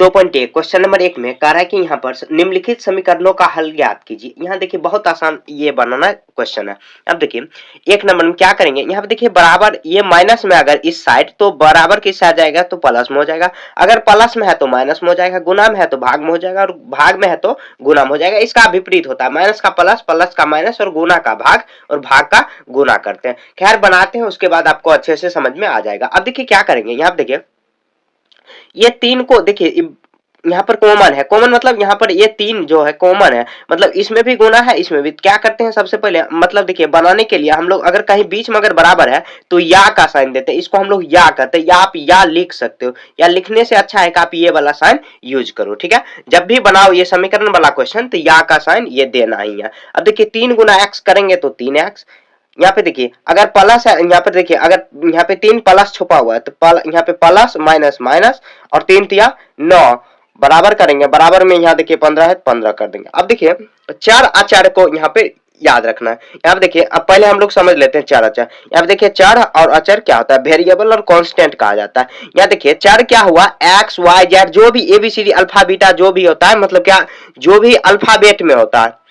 2.1 question number 1 में कह रहा है कि यहाँ पर निम्नलिखित समीकरणों का हल ज्ञात कीजिए। यहाँ देखिए बहुत आसान ये बनाना क्वेश्चन है। अब देखिए 1 नंबर में क्या करेंगे, यहाँ पे देखिए बराबर ये माइनस में अगर इस साइड तो बराबर किस साइड जाएगा तो प्लस में हो जाएगा, अगर प्लस में है तो माइनस में हो जाएगा, गुना में है तो भाग में हो जाएगा और भाग में है तो गुना में हो जाएगा। इसका विपरीत होता है, माइनस का प्लस, प्लस का माइनस और गुना का भाग और भाग का गुना करते हैं। खैर बनाते हैं, उसके बाद आपको अच्छे से समझ में आ जाएगा। अब देखिए क्या करेंगे, यहाँ देखिए ये 3 को देखिए यहाँ पर कॉमन है, कॉमन मतलब यहाँ पर ये 3 जो है कॉमन है, मतलब इसमें भी गुना है इसमें भी। क्या करते हैं सबसे पहले, मतलब देखिए बनाने के लिए हम लोग अगर कहीं बीच में अगर बराबर है तो या का साइन देते हैं, इसको हम लोग या करते हैं, या आप या लिख सकते हो, या लिखने से अच्छा है कि आप ये वाला साइन यूज करो। ठीक है, जब भी बनाओ ये समीकरण वाला क्वेश्चन तो या का साइन ये देना ही है। अब देखिए 3 गुना एक्स करेंगे तो 3x, यहाँ पे देखिए अगर प्लस है, यहाँ पे देखिए अगर यहाँ पे 3 प्लस छुपा हुआ है तो यहाँ पे प्लस माइनस माइनस और 3 तिया 9 बराबर करेंगे, बराबर में यहाँ देखिए 15 है 15 कर देंगे। अब देखिए 4 अचार को यहाँ पे याद रखना है। यहाँ पे देखिए अब पहले हम लोग समझ लेते हैं 4 अचार। यहाँ पे देखिए 4 और अचार क्या होता है, वेरिएबल और कांस्टेंट कहा जाता है। यहाँ देखिए 4 क्या हुआ, एक्स वाई जेड जो भी एबीसीडी अल्फा बीटा जो भी होता है, मतलब क्या जो भी अल्फाबेट में होता है,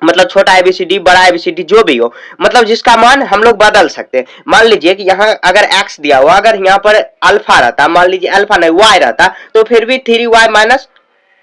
मतलब छोटा एबीसीडी बड़ा एबीसीडी जो भी हो, मतलब जिसका मान हम लोग बदल सकते हैं। मान लीजिए कि यहाँ अगर x दिया हुआ, अगर यहाँ पर अल्फा रहता, मान लीजिए अल्फा नहीं y रहता, तो फिर भी 3y माइनस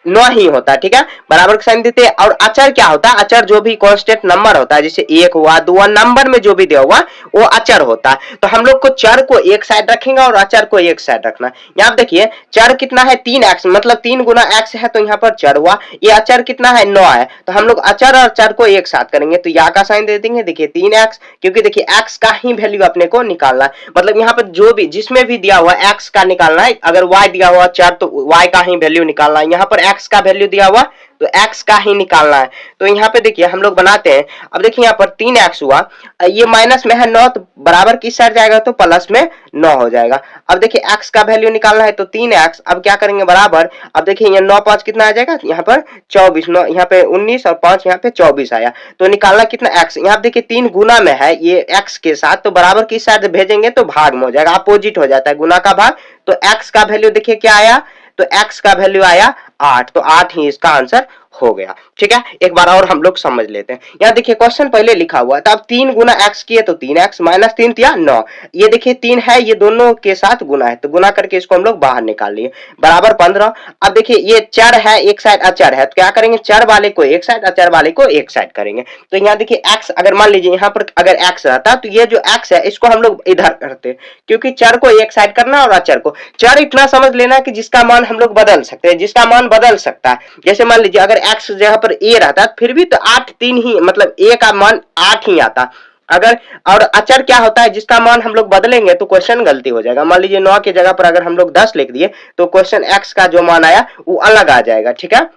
9 ही होता। ठीक है, बराबर का साइन देते हैं। और अचर क्या होता है, अचर जो भी कांस्टेंट नंबर होता है, जैसे 1 हुआ 2 हुआ, नंबर में जो भी दिया हुआ वो अचर होता है। तो हम लोग को चर को एक साइड रखेंगे और अचर को एक साइड रखना। यहाँ देखिए चर कितना है 3x, मतलब 3 गुना x है तो यहाँ पर चर हुआ, ये अचर कितना है 9 है, तो हम लोग अचर और चर को एक साथ करेंगे तो या का साइन दे देंगे। देखिए 3x, क्योंकि देखिए x का ही वैल्यू अपने को निकालना है, मतलब यहाँ पर जो भी जिसमें भी दिया हुआ x का निकालना है, अगर y दिया हुआ चर तो y का ही वैल्यू निकालना है, यहाँ पर x का वैल्यू दिया हुआ तो x का ही निकालना है। तो यहाँ पे देखिए हम लोग बनाते हैं। अब देखिए यहाँ पर 3x हुआ, ये माइनस में है 9 तो बराबर किस साइड जाएगा तो प्लस में 9 हो जाएगा। अब देखिए x का वैल्यू निकालना है तो 3x, अब क्या करेंगे बराबर, अब देखिए ये 9 5 कितना आ जाएगा, यहाँ पर 24, 9 यहाँ पे 19 और 5 यहाँ पे 24 आया, तो निकालना कितना x। यहाँ देखिए 3 गुना में है ये x के साथ, तो बराबर किस साइड भेजेंगे तो भाग में हो जाएगा, अपोजिट हो जाता है गुना का भाग। तो x का वैल्यू देखिए क्या आया, तो x का वैल्यू आया 8, तो 8 ही इसका आंसर हो गया। ठीक है, एक बार और हम लोग समझ लेते हैं। यहाँ देखिए क्वेश्चन पहले लिखा हुआ है, तो अब 3 गुना x किए तो 3x माइनस 3 तिया 9, ये देखिए 3 है, ये दोनों के साथ गुना है, तो गुना करके इसको हम लोग बाहर निकाल लिए, बराबर 15। अब देखिए ये चर है एक साइड अचर है, तो क्या करेंगे चर वाले को एक साइड अचर वाले को एक साइड करेंगे। तो यहाँ देखिए x, अगर मान लीजिए यहाँ पर अगर x रहता तो ये जो x है इसको हम लोग इधर करते, क्योंकि चर को एक साइड करना और अचर को। चर इतना समझ लेना कि जिसका मान हम लोग बदल सकते हैं, जिसका मान बदल सकता है। जैसे मान लीजिए अगर x जगह पर a रहता फिर भी तो 8 3 ही, मतलब a का मान 8 ही आता अगर। और अचर क्या होता है, जिसका मान हम लोग बदलेंगे तो क्वेश्चन गलती हो जाएगा। मान लीजिए 9 की जगह पर अगर हम लोग 10 लिख दिए तो क्वेश्चन x का जो मान आया वो अलग आ जाएगा। ठीक है,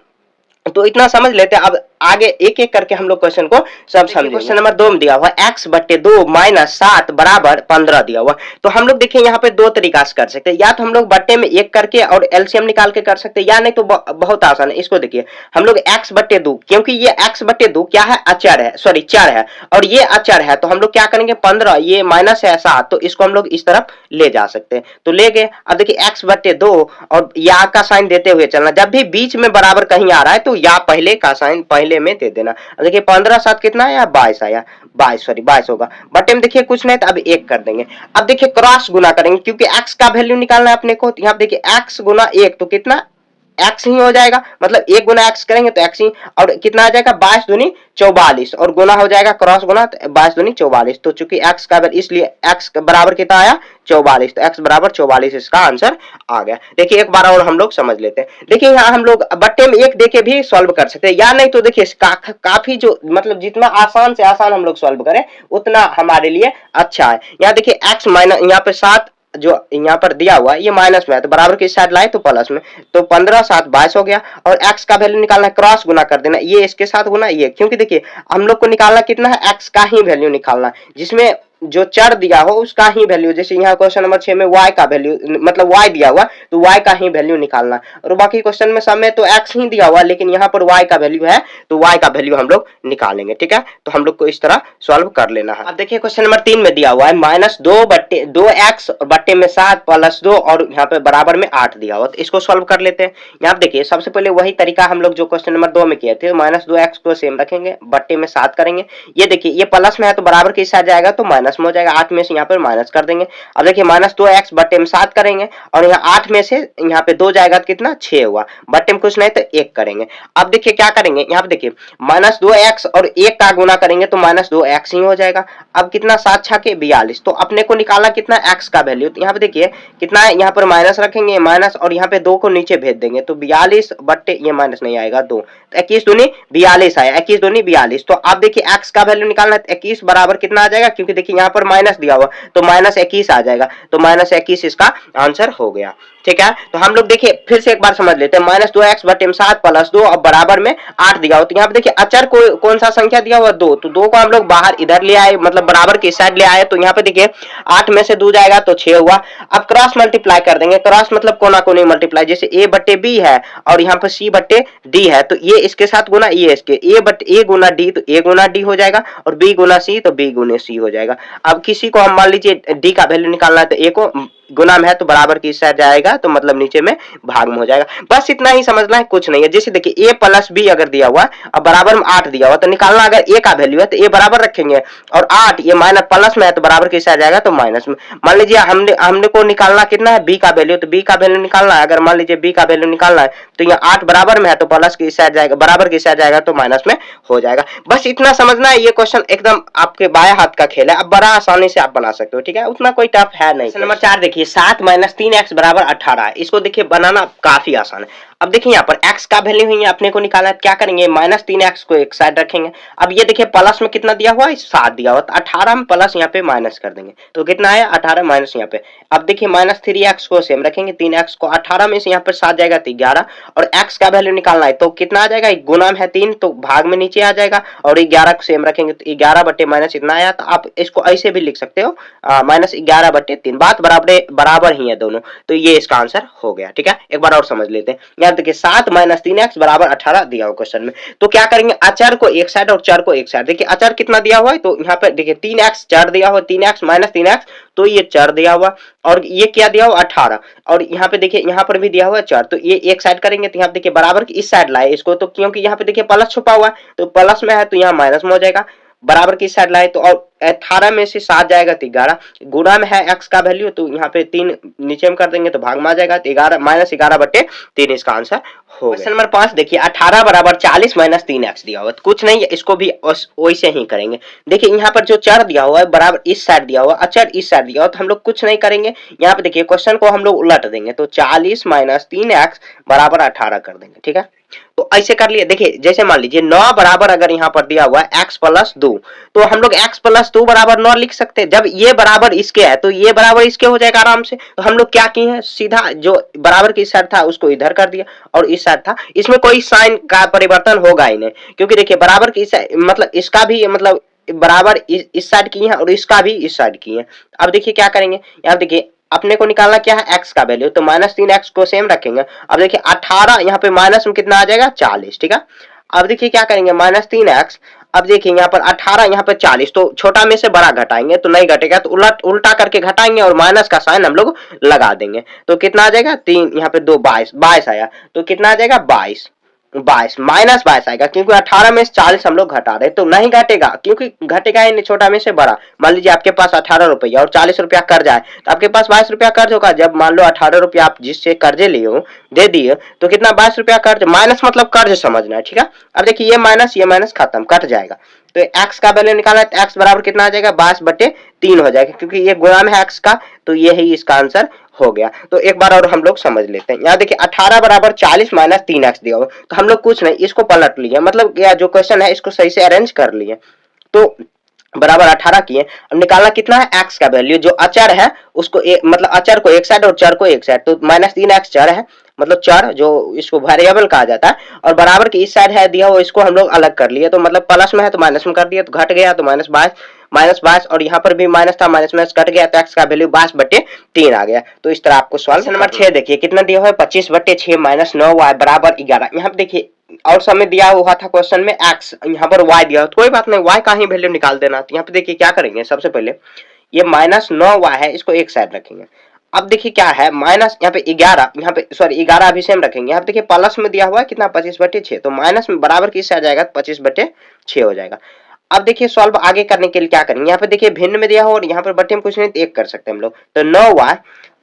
तो इतना समझ लेते हैं। अब आगे एक एक करके हम लोग क्वेश्चन को सब समझेंगे। क्वेश्चन नंबर 2 में दिया हुआ x बटे 2 माइनस 7 बराबर 15 दिया हुआ। तो हम लोग देखिए यहाँ पे दो तरीका से कर सकते हैं, या तो हम लोग बट्टे में 1 करके और एलसीएम निकाल के कर सकते हैं, या नहीं तो बहुत आसान है। इसको देखिए हम लोग x बटे 2, क्योंकि ये x बटे 2 क्या है अचर है, सॉरी चर है, और ये अचर है, तो हम लोग क्या करेंगे 15, ये माइनस है 7, तो इसको हम लोग इस तरफ ले जा सकते हैं, तो ले गए। अब देखिए x बटे 2 और या का साइन देते हुए चलना, जब भी बीच में बराबर कहीं आ रहा है तो या पहले का साइन पहले में दे देना। अब देखिए 15 7 कितना आया 22 आया, 22 होगा, बटे में देखिए कुछ नहीं तो अब 1 कर देंगे। अब देखिए क्रॉस गुना करेंगे, क्योंकि x का वैल्यू निकालना है अपने को, तो यहाँ देखिए x गुना 1 तो कितना x ही हो जाएगा, मतलब 1 गुना x करेंगे तो x ही, और कितना आ जाएगा 22 दूनी 44, और गुना हो जाएगा क्रॉस गुना, तो 22 दूनी 44, तो चूंकि x का इसलिए x बराबर कितना आया 44, तो x बराबर 44 इसका आंसर आ गया। देखिए एक बार और हम लोग समझ लेते हैं। देखिए यहाँ हम लोग बट्टे में 1 देके भी सॉल्व कर सकते हैं, या नहीं तो देखिए काफी जो मतलब जितना आसान से आसान हम लोग सॉल्व करें उतना हमारे लिए अच्छा है। यहाँ देखिए x माइनस यहाँ पे 7 जो यहाँ पर दिया हुआ है ये माइनस में है, तो बराबर की साइड लाए तो प्लस में, तो 15 7 22 हो गया। और x का वैल्यू निकालना है, क्रॉस गुना कर देना, ये इसके साथ गुना ये, क्योंकि देखिए हम लोग को निकालना कितना है x का ही वैल्यू निकालना है, जिसमें जो चर दिया हो उसका ही वैल्यू, जैसे यहाँ क्वेश्चन नंबर 6 में y का वैल्यू मतलब y दिया हुआ तो y का ही वैल्यू निकालना, और बाकी क्वेश्चन में सब में तो x ही दिया हुआ लेकिन यहाँ पर y का वैल्यू है तो y का वैल्यू हम लोग निकालेंगे। ठीक है, तो हम लोग को इस तरह सॉल्व कर लेना है। अब देखिए क्वेश्चन नंबर 3 में दिया हुआ है -2 बट्टे में 7 प्लस 2 और यहाँ पे बराबर में 8 दिया हुआ, तो इसको सॉल्व कर लेते हैं। यहाँ देखिए सबसे पहले वही तरीका हम लोग जो क्वेश्चन नंबर 2 में किए थे, -2x को सेम रखेंगे, बट्टे में 7 करेंगे। ये देखिए ये प्लस में है तो बराबर के साथ जाएगा तो माइनस में हो जाएगा, 8 में से यहाँ पर माइनस कर देंगे। अब देखिए -2x बट्टे में 7 करेंगे और यहाँ 8 में से यहाँ पे 2 जाएगा तो कितना 6 हुआ, बट्टे में कुछ नहीं तो 1 करेंगे। अब देखिए क्या करेंगे, यहाँ पे देखिए -2x और 1 का गुना करेंगे तो -2x ही हो जाएगा। अब कितना 7 छके 42, तो अपने को निकालना कितना x का वैल्यू, तो यहाँ पे देखिए कितना है, यहाँ पर माइनस रखेंगे माइनस और यहाँ पे 2 को नीचे भेज देंगे तो 42 बट्टे ये माइनस नहीं आएगा 2, तो 21 दूनी 42 आया, 21 दूनी 42। तो आप देखिए x का वैल्यू निकालना है, 21 बराबर कितना आ जाएगा, क्योंकि देखिए यहाँ पर माइनस दिया हुआ तो -21 आ जाएगा, तो -21 इसका आंसर हो गया। ठीक है, तो हम लोग देखिए फिर से एक बार समझ लेते हैं, -2x बटे में 7 प्लस 2 और बराबर में 8 दिया हो, तो यहाँ पे देखिए अचर को कौन सा संख्या दिया हुआ 2, तो 2 को हम लोग बाहर इधर ले आए मतलब बराबर के साइड ले आए, तो यहाँ पे देखिए 8 में से 2 जाएगा तो 6 हुआ। अब क्रॉस मल्टीप्लाई कर देंगे, क्रॉस मतलब कोना कोनी मल्टीप्लाई, जैसे a बट्टे b है और यहाँ पर c बट्टे d है तो ये इसके साथ गुना ये इसके, a गुना d तो a गुना d हो जाएगा और b गुना c तो b गुने c हो जाएगा। अब किसी को हम मान लीजिए d का वैल्यू निकालना है तो a को गुना में है तो बराबर की साइड जाएगा तो मतलब नीचे में भाग में हो जाएगा, बस इतना ही समझना है, कुछ नहीं है। जैसे देखिए a प्लस बी अगर दिया हुआ और बराबर में 8 दिया हुआ तो निकालना अगर a का वैल्यू है तो a बराबर रखेंगे और 8 ये माइनस प्लस में है तो बराबर की साइड जाएगा तो माइनस में। मान लीजिए हमने को निकालना कितना है b का वैल्यू, तो b का वैल्यू निकालना है, अगर मान लीजिए b का वैल्यू निकालना है तो यहाँ 8 बराबर में है तो प्लस की साइड जाएगा, बराबर की साइड जाएगा तो माइनस में हो जाएगा। बस इतना समझना है, ये क्वेश्चन एकदम आपके बाएं हाथ का खेल है, अब बड़ा आसानी से आप बना सकते हो। ठीक है, उतना कोई टफ है नहीं। नंबर 4 देखिए 7 - 3x बराबर 18, इसको देखिए बनाना काफी आसान है। अब देखिए यहाँ पर x का वैल्यू है अपने को निकालना है, क्या करेंगे -3x को एक साइड रखेंगे। अब ये देखिए प्लस में कितना दिया हुआ है 7 दिया हुआ, तो 18 में प्लस यहाँ पे माइनस कर देंगे तो कितना है 18 माइनस यहाँ पे। अब देखिए -3x को सेम रखेंगे, 3x को 18 में से यहाँ पर 7 जाएगा तो 11 और x का वैल्यू निकालना है तो कितना आ जाएगा, गुना में है 3 तो भाग में नीचे आ जाएगा और 11 को सेम रखेंगे तो 11 बटे माइनस इतना आया। तो आप इसको ऐसे भी लिख सकते हो -11 बटे 3, बात बराबर ही है दोनों, तो ये इसका आंसर हो गया। ठीक है, एक बार और समझ लेते हैं। यहाँ देखिए 7 - 3x बराबर 18 दिया हुआ क्वेश्चन में, तो क्या करेंगे अचर को एक साइड और चर को एक साइड। देखिए अचर कितना दिया हुआ है तो यहाँ पे देखिए 3x चर दिया हुआ, 3x - 3x तो ये चर दिया हुआ और ये क्या दिया हुआ 18 और यहाँ पे देखिए यहाँ पर भी दिया हुआ चर, तो ये एक साइड करेंगे तो यहाँ पे देखिए बराबर की इस साइड लाए इसको, तो क्योंकि यहाँ पे देखिए प्लस छुपा हुआ है तो प्लस में है तो यहाँ माइनस में हो जाएगा, बराबर की साइड लाए तो और 18 में से 7 जाएगा तो 11, गुना में है x का वैल्यू तो यहाँ पे 3 नीचे में कर देंगे तो भाग में आ जाएगा तो 11 -11 बटे 3 इसका आंसर हो गया। क्वेश्चन नंबर 5 देखिए 18 बराबर 40 - 3x दिया हुआ, तो कुछ नहीं है इसको भी वैसे ही करेंगे। देखिए यहाँ पर जो चर दिया हुआ है बराबर इस साइड दिया हुआ, अचर इस साइड दिया हुआ, तो हम लोग कुछ नहीं करेंगे, यहाँ पे देखिए क्वेश्चन को हम लोग उलट देंगे तो 40 - 3x बराबर 18 कर देंगे। ठीक है, तो ऐसे कर लिए। देखिए जैसे मान लीजिए 9 बराबर अगर यहाँ पर दिया हुआ है x + 2 तो हम लोग x + 2 बराबर 9 लिख सकते हैं। जब ये बराबर इसके है तो ये बराबर इसके हो जाएगा आराम से, तो हम लोग क्या किए हैं सीधा जो बराबर की साइड था उसको इधर कर दिया और इस साइड था, इसमें कोई साइन का परिवर्तन होगा ही नहीं, क्योंकि देखिए बराबर की मतलब इसका भी मतलब बराबर इस साइड की है और इसका भी इस साइड की है। अब देखिए क्या करेंगे, यहाँ देखिए अपने को निकालना क्या है x का वैल्यू, तो -3x को सेम रखेंगे। अब देखिए 18 यहाँ पे माइनस में कितना आ जाएगा 40। ठीक है, अब देखिए क्या करेंगे -3x, अब देखिए यहाँ पर 18 यहाँ पर 40 तो छोटा में से बड़ा घटाएंगे तो नहीं घटेगा तो उल्टा करके घटाएंगे और माइनस का साइन हम लोग लगा देंगे तो कितना आ जाएगा 3 यहाँ पे 2 22 आया, तो कितना आ जाएगा 22 -22 आएगा, क्योंकि 18 में से 40 हम लोग घटा रहे तो नहीं घटेगा, क्योंकि घटेगा ही नहीं छोटा में से बड़ा। मान लीजिए आपके पास 18 रुपया और 40 रुपया कर्ज आए तो आपके पास 22 रुपया कर्ज होगा। जब मान लो 18 रुपया आप जिससे कर्जे लिए हो दे दिए तो कितना 22 रुपया कर्ज, माइनस मतलब कर्ज समझना है। ठीक है, अब देखिए ये माइनस खत्म कट जाएगा तो x का वैल्यू निकालना है तो x बराबर कितना आ जाएगा 22/3 हो जाएगा, क्योंकि ये गुणा में है x का तो ये ही इसका आंसर हो गया। तो एक बार और हम लोग समझ लेते हैं। यहाँ देखिए 18 बराबर 40 - 3x दिया हुआ, तो हम लोग कुछ नहीं इसको पलट लिए, मतलब क्या जो क्वेश्चन है इसको सही से अरेंज कर लिए तो बराबर 18 किए। अब निकालना कितना है x का वैल्यू, जो अचर है उसको मतलब अचर को एक साइड और चर को एक साइड, तो -3x चर है मतलब चर जो इसको वेरिएबल कहा जाता है और बराबर की इस साइड है दिया हुआ इसको हम लोग अलग कर लिए, तो मतलब प्लस में है तो माइनस में कर दिया तो घट गया तो -22 माइनस 22 और यहाँ पर भी माइनस था, माइनस माइनस कट गया तो x का वैल्यू 22/3 आ गया। तो इस तरह आपको सॉल्व नंबर 6 देखिए कितना दिया हुआ है 25/6 माइनस 9y बराबर 11। यहाँ पे देखिए और समय दिया हुआ था क्वेश्चन में x, यहाँ पर y दिया, तो कोई बात नहीं y का ही वैल्यू निकाल देना। तो यहाँ पे देखिए क्या करेंगे, सबसे पहले ये माइनस 9y है इसको एक साइड रखेंगे। अब देखिए क्या है माइनस यहाँ पे 11, यहाँ पे सॉरी 11 अभी सेम रखेंगे। यहाँ पे देखिए प्लस में दिया हुआ है कितना 25/6, तो माइनस में बराबर किससे आ जाएगा 25/6 हो जाएगा। अब देखिए सॉल्व आगे करने के लिए क्या करेंगे, यहाँ पे देखिए भिन्न में दिया हो और यहाँ पर बटे में कुछ नहीं तो एक कर सकते हैं हम लोग, तो 9y।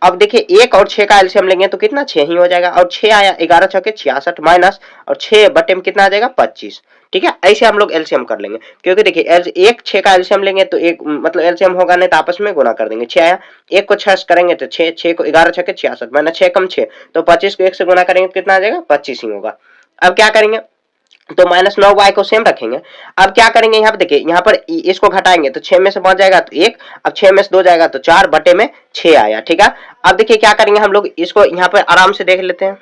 अब देखिए 1 और 6 का एलसीएम लेंगे तो कितना 6 ही हो जाएगा, और 6 आया 11 छके 66 माइनस और 6 बटे में कितना आ जाएगा 25। ठीक है, ऐसे हम लोग एलसीएम कर लेंगे, क्योंकि देखिए 1 6 का एलसीएम लेंगे तो एक मतलब एलसीएम होगा नहीं तो आपस में गुना कर देंगे। 6 आया, 1 को 6 करेंगे तो 6, 6 को 11 छके 66 माइनस 6 कम 6, तो 25 को 1 से गुना करेंगे तो कितना आ जाएगा 25 ही होगा। अब क्या करेंगे, तो माइनस 9y को सेम रखेंगे। अब क्या करेंगे, यहाँ पे देखिए यहाँ पर इसको घटाएंगे तो 6 में से 5 जाएगा तो 1, अब 6 में से 2 जाएगा तो 4 बटे में 6 आया। ठीक है, अब देखिए क्या करेंगे हम लोग इसको यहाँ पर आराम से देख लेते हैं।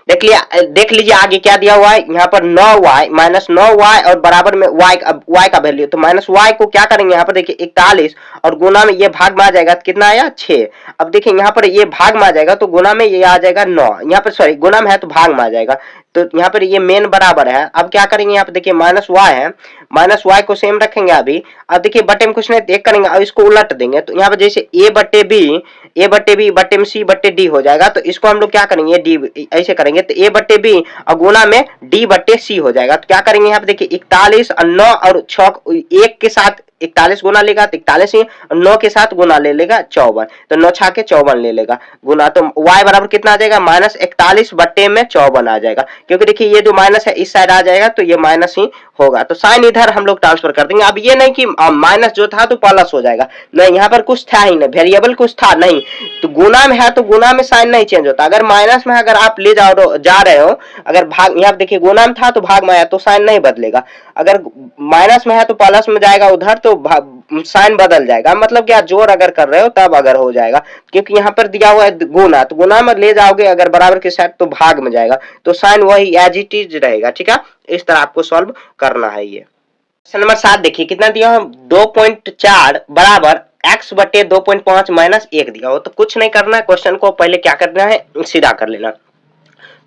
देख लीजिए आगे क्या दिया हुआ है, यहाँ पर 9y माइनस 9y और बराबर में y का वैल्यू, तो माइनस y को क्या करेंगे यहाँ पर देखिए 41 और गुना में ये भाग में आ जाएगा तो कितना आया 6। अब देखिए यहाँ पर ये भाग में आ जाएगा तो गुना में ये आ जाएगा 9, यहाँ पर सॉरी गुना में है तो भाग में आ जाएगा, तो यहाँ पर ये मेन बराबर है। अब क्या करेंगे यहाँ पे देखिए माइनस y है, माइनस y को सेम रखेंगे अभी। अब देखिए बटे में कुछ नहीं एक करेंगे और इसको उलट देंगे, तो यहाँ पर जैसे a बटे b बटे में c बटे d हो जाएगा, तो इसको हम लोग क्या करेंगे d ऐसे करेंगे तो a बटे b और गुना में d बटे c हो जाएगा। तो क्या करेंगे यहाँ पे देखिए 41 और 9 और 6 1 के साथ 41 गुना लेगा तो 41 ही, 9 के साथ गुना ले लेगा 54, तो 9 छाके 54 ले लेगा गुना, तो y बराबर कितना आ जाएगा माइनस 41 बटे में 54 आ जाएगा, क्योंकि देखिए ये जो माइनस है इस साइड आ जाएगा तो ये माइनस ही होगा, तो साइन इधर हम लोग ट्रांसफर कर देंगे। अब ये नहीं कि माइनस जो था तो प्लस हो जाएगा, नहीं यहाँ पर कुछ था ही नहीं, वेरिएबल कुछ था नहीं, तो गुना में है तो गुना में साइन नहीं चेंज होता। अगर माइनस में अगर आप ले जा रहे हो, अगर भाग यहाँ देखिए गुना में था तो भाग में आया तो साइन नहीं बदलेगा, अगर माइनस में है तो प्लस में जाएगा उधर तो साइन बदल जाएगा, मतलब क्या जोड़ अगर कर रहे हो तब अगर हो जाएगा, क्योंकि यहाँ पर दिया हुआ है गुना, तो गुना में ले जाओगे अगर बराबर के साथ तो भाग में जाएगा, तो साइन वही एज इट इज रहेगा। ठीक है, इस तरह आपको सॉल्व करना है। ये क्वेश्चन नंबर 7 देखिए कितना दिया है 2.4 बराबर x बटे 2.5 माइनस 1 दिया हो, तो कुछ नहीं करना है, क्वेश्चन को पहले क्या करना है सीधा कर लेना,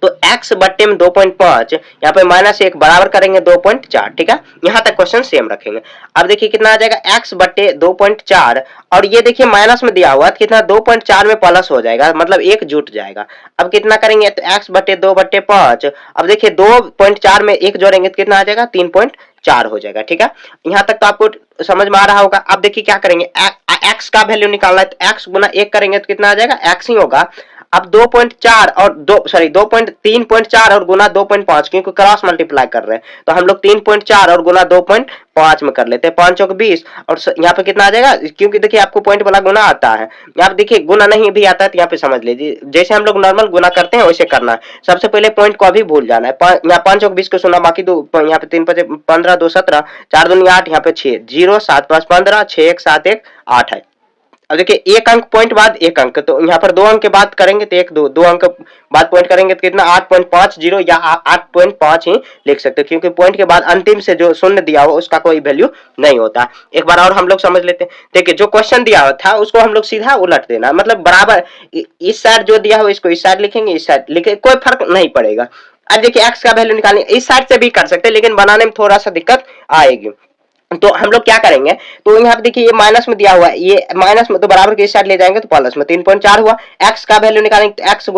तो x बट्टे में 2.5 यहाँ पे माइनस 1 बराबर करेंगे 2.4। ठीक है, यहाँ तक क्वेश्चन सेम रखेंगे। अब देखिए कितना आ जाएगा x बट्टे 2.4 और ये देखिए माइनस में दिया हुआ कितना 2.4 में प्लस हो जाएगा, मतलब 1 जुट जाएगा। अब कितना करेंगे तो x बट्टे 2/5, अब देखिए 2.4 में 1 जोड़ेंगे तो कितना आ जाएगा 3.4 हो जाएगा। ठीक है, यहाँ तक तो आपको समझ में आ रहा होगा। अब देखिए क्या करेंगे x का वैल्यू निकालना है, तो x गुना 1 करेंगे तो कितना आ जाएगा x ही होगा। अब 2.4 और 3.4 और गुना 2.5 क्योंकि क्रॉस मल्टीप्लाई कर रहे हैं, तो हम लोग 3.4 और गुना 2.5 में कर लेते हैं, 5 चौक 20 और यहाँ पे कितना आ जाएगा, क्योंकि देखिए आपको पॉइंट वाला गुना आता है, यहाँ पे देखिए गुना नहीं भी आता है तो यहाँ पे समझ लीजिए जैसे हम लोग नॉर्मल गुना करते हैं वैसे करना है। सबसे पहले पॉइंट को अभी भूल जाना है, यहाँ 5 चौक 20 को सुना, बाकी दो यहाँ पे 3 5 15 2 17 4 2 8, यहाँ पे 6 0 7 5 15 6 1 7 1 8 है। अब देखिए एक अंक पॉइंट बाद एक अंक, तो यहाँ पर 2 अंक के बाद करेंगे तो 1 2 2 अंक बाद पॉइंट करेंगे तो कितना 8.50 या 8.5 ही लिख सकते हैं, क्योंकि पॉइंट के बाद अंतिम से जो शून्य दिया हुआ उसका कोई वैल्यू नहीं होता। एक बार और हम लोग समझ लेते हैं, देखिए जो क्वेश्चन दिया हुआ था उसको हम लोग सीधा उलट देना, मतलब बराबर इस साइड जो दिया हुआ इसको इस साइड लिखेंगे, इस साइड लिखे, कोई फर्क नहीं पड़ेगा। अब देखिए x का वैल्यू निकालने इस साइड से भी कर सकते हैं, लेकिन बनाने में थोड़ा सा दिक्कत आएगी, तो हम लोग क्या करेंगे, तो यहाँ पे देखिए ये माइनस में दिया हुआ है, ये माइनस में तो बराबर के इस साइड ले जाएंगे तो प्लस में 3.4 हुआ। x का वैल्यू निकालेंगे तो x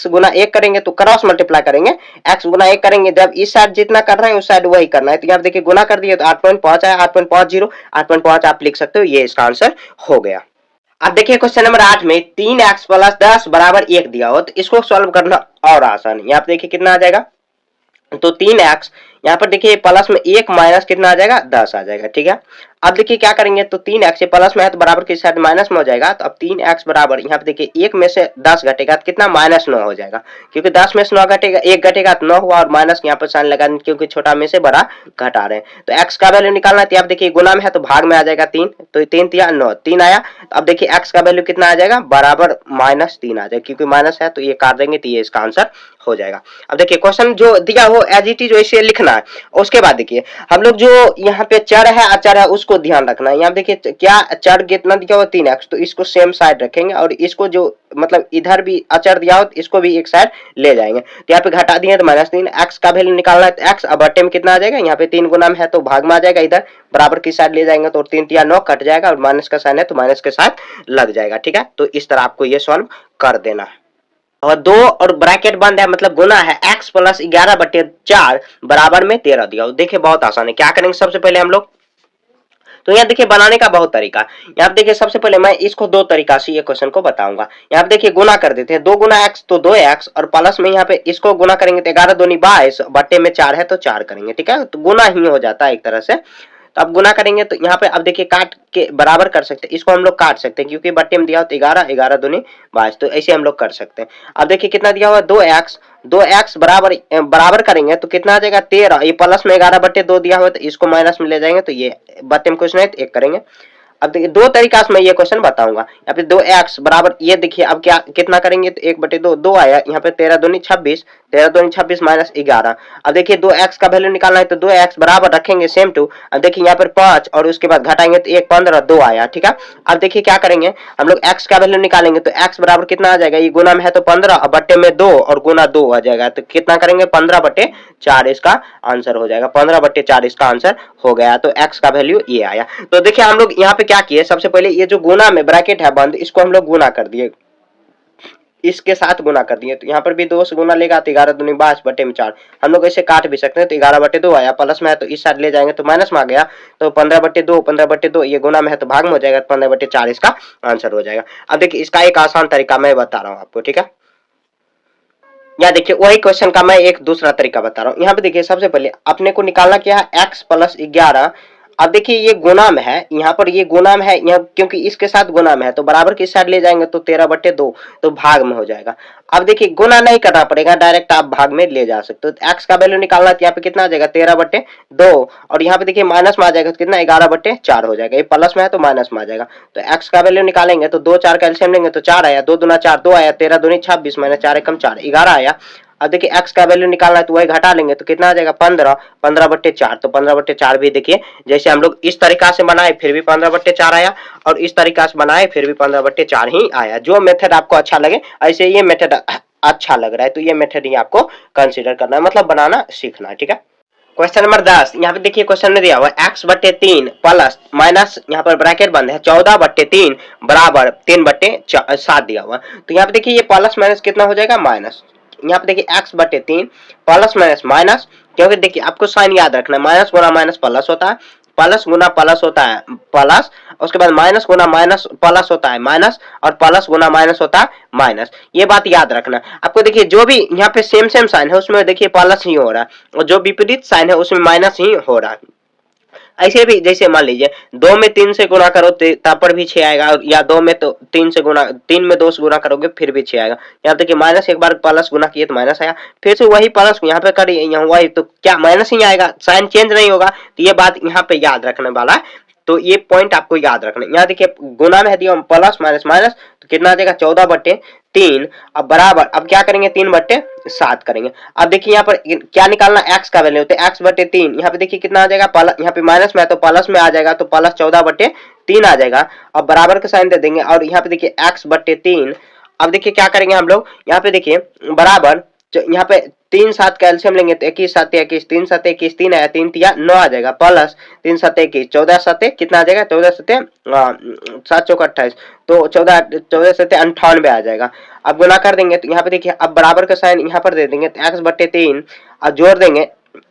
गुना 1 करेंगे तो क्रॉस मल्टीप्लाई करेंगे, x गुना 1 करेंगे, जब इस साइड जितना कर रहे हैं उस साइड वही करना है, तो यहाँ पे देखिए गुना कर दिए तो 8.5 आया, 8.50 8.5 आप लिख सकते हो, ये इसका आंसर हो गया। अब देखिए क्वेश्चन नंबर 8 में 3x + 10 बराबर 1 दिया हो, तो इसको सॉल्व करना और आसान है। यहाँ पे देखिए कितना आ जाएगा, तो 3x यहाँ पर देखिए प्लस में 1 माइनस कितना आ जाएगा 10 आ जाएगा। ठीक है, अब देखिए क्या करेंगे, तो 3x ये प्लस में है तो बराबर के साथ माइनस में हो जाएगा, तो अब 3x बराबर यहाँ पे देखिए 1 में से 10 घटेगा तो कितना -9 हो जाएगा, क्योंकि 10 में से 9 घटेगा 1 घटेगा तो 9 हुआ, और माइनस यहाँ पर साइन लगा क्योंकि छोटा में से बड़ा घटा रहे हैं। तो x का वैल्यू निकालना है, तो आप देखिए गुना में है तो भाग में आ जाएगा 3, तो 3 तिया 9 3 आया। तो अब देखिए x का वैल्यू कितना आ जाएगा बराबर -3 आ जाएगा, क्योंकि माइनस है तो ये काट देंगे तो ये इसका आंसर हो जाएगा। अब देखिए क्वेश्चन जो दिया हो एज इट इज वैसे लिखना है। उसके बाद देखिए हम लोग जो यहाँ पे चर है अचर है उसको ध्यान रखना है। यहाँ देखिए क्या चर कितना दिया हुआ 3x, तो इसको सेम साइड रखेंगे और इसको जो मतलब इधर भी अचर दिया हो तो इसको भी एक साइड ले जाएंगे। तो यहाँ पे घटा दिए तो -3, x का वैल्यू निकालना है तो x, अब बटे में कितना आ जाएगा, यहाँ पे 3 गुना में है तो भाग में आ जाएगा, इधर बराबर की साइड ले जाएंगे तो 3 या 9 कट जाएगा और माइनस का साइन है तो माइनस के साथ लग जाएगा। ठीक है, तो इस तरह आपको ये सॉल्व कर देना है। और 2 और ब्रैकेट बंद है मतलब गुना है, x प्लस 11/4 बराबर में 13 दिया हो। देखिए बहुत आसान है, क्या करेंगे सबसे पहले हम लोग, तो यहाँ देखिए बनाने का बहुत तरीका। यहाँ देखिए सबसे पहले मैं इसको दो तरीका से ये क्वेश्चन को बताऊंगा। यहाँ देखिए गुना कर देते हैं, 2 गुना x तो 2x और प्लस में यहाँ पे इसको गुना करेंगे तो 11 दूनी 22 बट्टे में 4 है तो 4 करेंगे। ठीक है, तो गुना ही हो जाता है एक तरह से। तो अब गुना करेंगे तो यहाँ पे अब देखिए काट के बराबर कर सकते हैं, इसको हम लोग काट सकते हैं क्योंकि बट्टे में दिया हो तो 11, 11 दूनी 22, तो ऐसे हम लोग कर सकते हैं। अब देखिए कितना दिया हुआ 2x बराबर करेंगे तो कितना आ जाएगा 13, ये प्लस में 11/2 दिया हुआ तो इसको माइनस में ले जाएंगे तो ये बट्टे में कुछ नहीं तो 1 करेंगे। अब देखिए दो तरीका से मैं ये क्वेश्चन बताऊंगा। यहाँ पे 2x बराबर ये देखिए अब क्या कितना करेंगे तो 1/2 2 आया, यहाँ पे 13 दूनी 26, 13 दूनी 26 माइनस 11। अब देखिए 2x का वैल्यू निकालना है तो 2x बराबर रखेंगे सेम टू, अब देखिए यहाँ पर 5 और उसके बाद घटाएंगे तो 1 15 2 आया। ठीक है, अब देखिए क्या करेंगे हम लोग x का वैल्यू निकालेंगे तो x बराबर कितना आ जाएगा, ये गुना में है तो 15 और बट्टे में 2 और गुना 2 आ जाएगा तो कितना करेंगे 15/4 इसका आंसर हो जाएगा, 15/4 इसका आंसर हो गया। तो x का वैल्यू ये आया। तो देखिए हम लोग यहाँ पे क्या किए, सबसे पहले ये जो गुना में ब्रैकेट है बंद इसको हम लोग गुना कर दिए, इसके साथ गुना कर दिए, तो यहाँ पर भी 2 से गुना लेगा तो 11 दूनी 22 बटे में 4, हम लोग ऐसे काट भी सकते हैं तो 11/2 आया, प्लस में है तो इस साइड ले जाएंगे तो माइनस में आ गया तो 15/2 ये गुना में है तो भाग में हो जाएगा, 15/4 इसका आंसर हो जाएगा। अब देखिए इसका एक आसान तरीका मैं बता रहा हूँ आपको। ठीक है, या देखिए वही क्वेश्चन का मैं एक दूसरा तरीका बता रहा हूँ। यहाँ पे देखिए सबसे पहले अपने को निकालना क्या है x प्लस 11। अब देखिए ये गुना में है, यहाँ पर ये गुना में है, यहाँ क्योंकि इसके साथ गुना में है तो बराबर की साइड ले जाएंगे तो 13/2 तो भाग में हो जाएगा। अब देखिए गुना नहीं करना पड़ेगा, डायरेक्ट आप भाग में ले जा सकते हो। तो x का वैल्यू निकालना है तो यहाँ पे कितना आ जाएगा 13/2 और यहाँ पे देखिए माइनस में आ जाएगा तो कितना 11/4 हो जाएगा, ये प्लस में है तो माइनस में आ जाएगा। तो x का वैल्यू निकालेंगे तो 2 4 कैल्सियम लेंगे तो 4 आया, 2 दूना 4 2 आया, 13 दूनी 26 माइनस 4 एकम 4 11 आया। अब देखिए x का वैल्यू निकालना है तो वही घटा लेंगे तो कितना आ जाएगा 15/4, तो 15/4 भी देखिए जैसे हम लोग इस तरीका से बनाए फिर भी 15/4 आया और इस तरीका से बनाए फिर भी 15/4 ही आया। जो मेथड आपको अच्छा लगे, ऐसे ये मेथड अच्छा लग रहा है तो ये मेथड ही आपको कंसिडर करना है, मतलब बनाना सीखना है। ठीक है, क्वेश्चन नंबर 10, यहाँ पे देखिए क्वेश्चन में दिया हुआ x/3 प्लस माइनस यहाँ पर ब्रैकेट बंद है 14/3 बराबर 3/7 दिया हुआ। तो यहाँ पे देखिए ये प्लस माइनस कितना हो जाएगा माइनस, यहाँ पे देखिए x/3 प्लस माइनस माइनस, क्योंकि देखिए आपको साइन याद रखना है, माइनस गुना माइनस प्लस होता है, प्लस गुना प्लस होता है प्लस, उसके बाद माइनस गुना माइनस प्लस होता है माइनस और प्लस गुना माइनस होता है माइनस। ये बात याद रखना आपको। देखिए जो भी यहाँ पे सेम सेम साइन है उसमें देखिए प्लस ही हो रहा है और जो विपरीत साइन है उसमें माइनस ही हो रहा है। ऐसे भी जैसे मान लीजिए 2 में 3 से गुणा करो तब पर भी 6 आएगा, या 2 में तो 3 से गुणा 3 में 2 से गुणा करोगे फिर भी 6 आएगा। यहाँ देखिए माइनस एक बार प्लस गुना किए तो माइनस आया, फिर से वही प्लस यहाँ पे करिए यहाँ वही तो क्या माइनस ही आएगा, साइन चेंज नहीं होगा। तो ये बात यहाँ पे याद रखने वाला है, तो ये पॉइंट आपको याद रखना है। यहाँ देखिए गुना में दिया प्लस माइनस माइनस तो कितना आ जाएगा 14/3। अब बराबर अब क्या करेंगे 3/7 करेंगे। अब देखिए यहाँ पर क्या निकालना x का वैल्यू, तो x/3 यहाँ पे देखिए कितना आ जाएगा, यहाँ पे माइनस में है तो प्लस में आ जाएगा तो प्लस 14/3 आ जाएगा। अब बराबर का साइन दे देंगे और यहाँ पे देखिए x/3। अब देखिए क्या करेंगे हम लोग, यहाँ पे देखिए बराबर यहाँ पे 3 7 कैल्सियम लेंगे तो 21 7 21, 3 7 21 3 आया, 3 तिया 9 आ जाएगा, प्लस 3 7 21 14 7 कितना आ जाएगा 14 7 7 चौका 28, तो 14 7 98 आ जाएगा। अब गुना कर देंगे तो यहाँ पे देखिए अब बराबर का साइन यहाँ पर दे देंगे तो x/3 अब जोड़ देंगे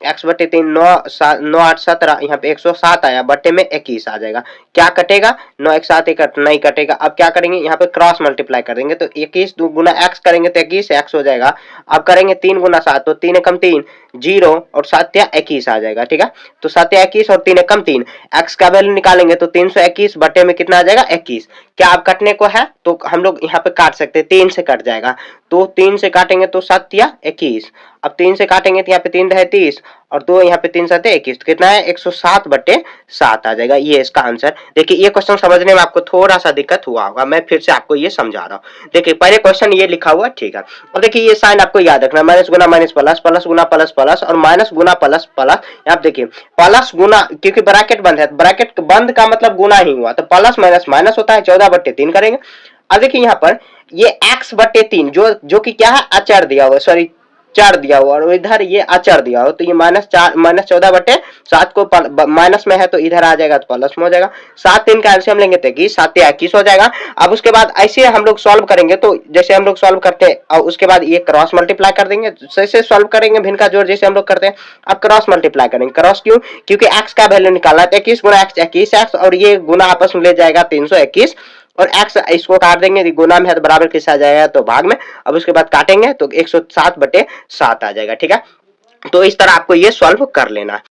x/3 9 8 17, यहाँ पे 107 आया, बट्टे में 21 आ जाएगा। क्या कटेगा 9 1 7 1 नहीं कटेगा। अब क्या करेंगे यहाँ पे क्रॉस मल्टीप्लाई कर देंगे तो 21 गुना x करेंगे तो 21 x हो जाएगा। अब करेंगे 3 गुना 7 तो 3 एकम 3 0 और 7 या 21 आ जाएगा। ठीक है, तो 7 या 21 और 3 एकम 3, x का वैल्यू निकालेंगे तो 321 बटे में कितना आ जाएगा 21। क्या अब कटने को है तो हम लोग यहाँ पे काट सकते हैं, 3 से कट जाएगा तो 3 से काटेंगे तो 7 या 21। अब 3 से काटेंगे तो यहाँ पे 3 रहे 30 और 2 यहाँ पे 3 7 21, तो कितना है 107/7 आ जाएगा। ये इसका आंसर। देखिए ये क्वेश्चन समझने में आपको थोड़ा सा दिक्कत हुआ होगा, मैं फिर से आपको ये समझा रहा हूँ। देखिए पहले क्वेश्चन ये लिखा हुआ ठीक है, और देखिए ये साइन आपको याद रखना, माइनस गुना माइनस प्लस, प्लस गुना प्लस प्लस और माइनस गुना प्लस प्लस। यहाँ देखिए प्लस गुना, क्योंकि ब्रैकेट बंद है, ब्रैकेट बंद का मतलब गुना ही हुआ, तो प्लस माइनस माइनस होता है, 14/3 करेंगे। अब देखिए यहाँ पर ये x/3 जो कि क्या है, अचर दिया हुआ, सॉरी चार दिया हुआ, और इधर ये अचर दिया हो, तो ये -14/7 को माइनस में है तो इधर आ जाएगा तो प्लस में हो जाएगा। 7 3 का एलसीएम लेंगे तो 21, 7 21 हो जाएगा। अब उसके बाद ऐसे हम लोग सॉल्व करेंगे, तो जैसे हम लोग सॉल्व करते हैं और उसके बाद ये क्रॉस मल्टीप्लाई कर देंगे, जैसे सॉल्व करेंगे भिन्न का जोड़ जैसे हम लोग करते हैं। अब क्रॉस मल्टीप्लाई करेंगे, क्रॉस क्यों, क्योंकि x का वैल्यू निकालना है, 21 गुना x 21x, और ये गुना आपस में ले जाएगा 321, और x इसको काट देंगे, गुना में है तो बराबर किस आ जाएगा तो भाग में। अब उसके बाद काटेंगे तो 107/7 आ जाएगा। ठीक है, तो इस तरह आपको ये सॉल्व कर लेना है।